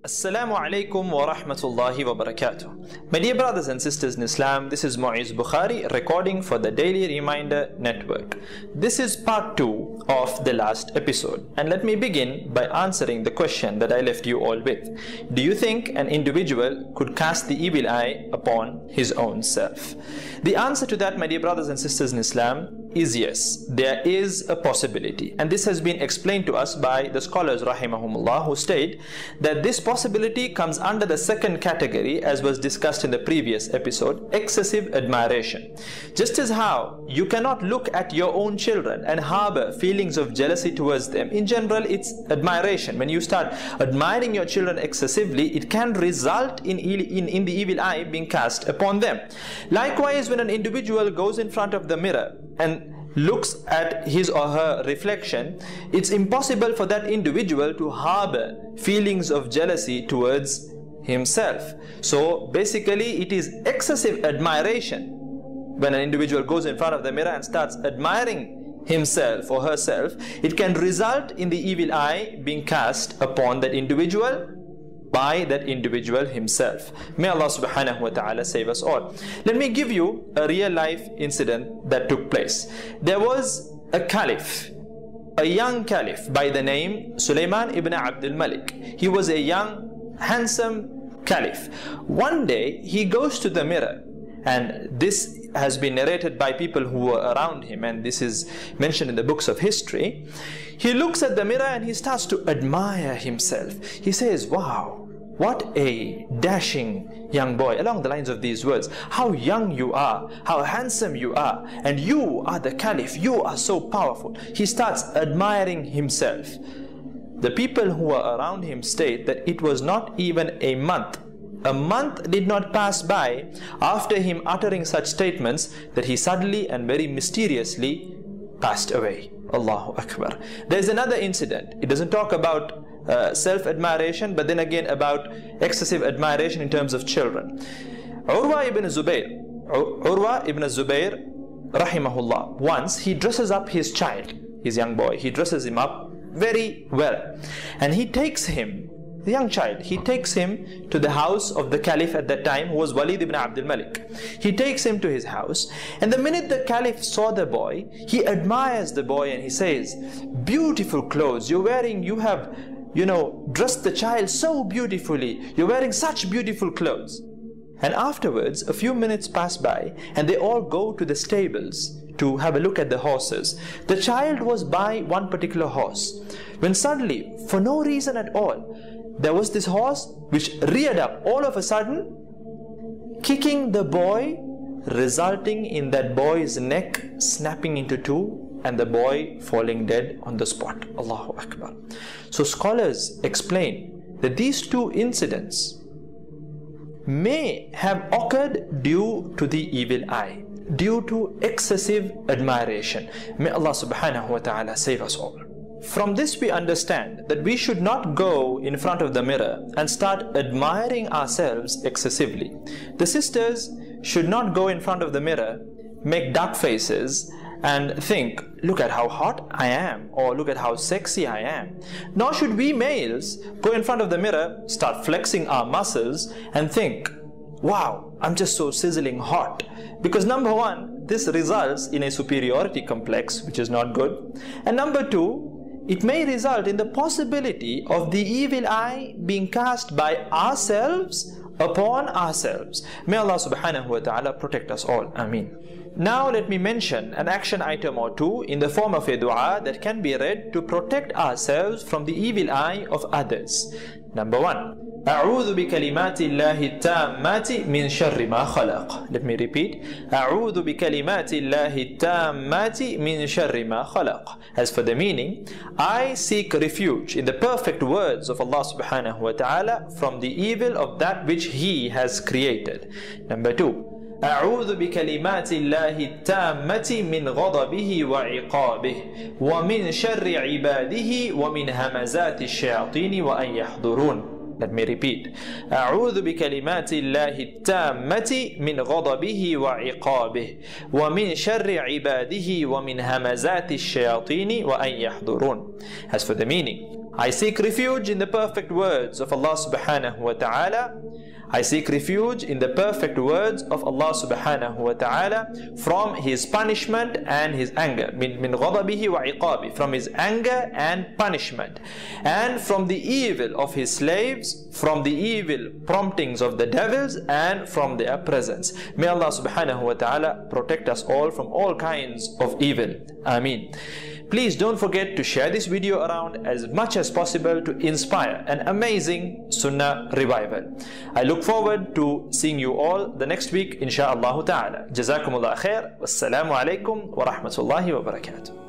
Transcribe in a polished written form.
Assalamu alaikum wa rahmatullahi wa barakatuh. My dear brothers and sisters in Islam, this is Mu'izz Bukhari recording for the Daily Reminder Network. This is part 2 of the last episode, and let me begin by answering the question that I left you all with. Do you think an individual could cast the evil eye upon his own self? The answer to that, my dear brothers and sisters in Islam, is yes, there is a possibility, and this has been explained to us by the scholars rahimahumullah, who state that this possibility comes under the second category, as was discussed in the previous episode, excessive admiration. Just as how you cannot look at your own children and harbor feelings of jealousy towards them, in general it's admiration. When you start admiring your children excessively, it can result in the evil eye being cast upon them. Likewise, when an individual goes in front of the mirror and looks at his or her reflection, it's impossible for that individual to harbor feelings of jealousy towards himself. So basically it is excessive admiration. When an individual goes in front of the mirror and starts admiring himself or herself, it can result in the evil eye being cast upon that individual by that individual himself. May Allah subhanahu wa ta'ala save us all. Let me give you a real life incident that took place. There was a caliph, a young caliph by the name Sulaiman ibn Abdul Malik. He was a young, handsome caliph. One day he goes to the mirror, and this has been narrated by people who were around him, and this is mentioned in the books of history. He looks at the mirror and he starts to admire himself. He says, wow, what a dashing young boy, along the lines of these words. How young you are, how handsome you are, and you are the caliph, you are so powerful. He starts admiring himself. The people who were around him state that it was not even a month. A month did not pass by after him uttering such statements that he suddenly and very mysteriously passed away. Allahu Akbar. There is another incident. It doesn't talk about self-admiration, but then again about excessive admiration in terms of children. Urwa ibn Zubayr rahimahullah, once he dresses up his child, his young boy, he dresses him up very well, and he takes him, the young child, he takes him to the house of the caliph at that time, who was Walid ibn Abdul Malik. He takes him to his house, and the minute the caliph saw the boy, he admires the boy and he says, beautiful clothes you're wearing, you have, dressed the child so beautifully, you're wearing such beautiful clothes. And afterwards, a few minutes pass by, and they all go to the stables to have a look at the horses. The child was by one particular horse, when suddenly, for no reason at all, there was this horse which reared up all of a sudden, kicking the boy, resulting in that boy's neck snapping into two and the boy falling dead on the spot. Allahu Akbar. So scholars explain that these two incidents may have occurred due to the evil eye, due to excessive admiration. May Allah subhanahu wa ta'ala save us all. From this we understand that we should not go in front of the mirror and start admiring ourselves excessively. The sisters should not go in front of the mirror, make dark faces and think, look at how hot I am, or look at how sexy I am. Nor should we males go in front of the mirror, start flexing our muscles and think, wow, I'm just so sizzling hot. Because number one, this results in a superiority complex, which is not good. And number two, it may result in the possibility of the evil eye being cast by ourselves upon ourselves. May Allah subhanahu wa ta'ala protect us all. Ameen. Now let me mention an action item or two in the form of a dua that can be read to protect ourselves from the evil eye of others. Number one, أعوذ بكلمات الله التامات من شر ما خلق. Let me repeat. أعوذ بكلمات الله التامات من شر ما خلق. As for the meaning, I seek refuge in the perfect words of Allah subhanahu wa ta'ala from the evil of that which He has created. Number two, أعوذ بكلمات الله التامة من غضبه وعقابه ومن شر عباده ومن همزات الشياطين وأن يحضرون. Let me repeat. أعوذ بكلمات الله التامة من غضبه وعقابه ومن شر عباده ومن همزات الشياطين وأن يحضرون. As for the meaning, I seek refuge in the perfect words of Allah subhanahu wa ta'ala. I seek refuge in the perfect words of Allah subhanahu wa ta'ala from His punishment and His anger. Min ghadabihi wa iqabi, from His anger and punishment. And from the evil of His slaves, from the evil promptings of the devils, and from their presence. May Allah subhanahu wa ta'ala protect us all from all kinds of evil. Ameen. Please don't forget to share this video around as much as possible to inspire an amazing Sunnah revival. I look forward to seeing you all the next week, insha'Allah ta'ala. Jazakumullah khair. Wassalamu alaikum wa rahmatullahi wa barakatuh.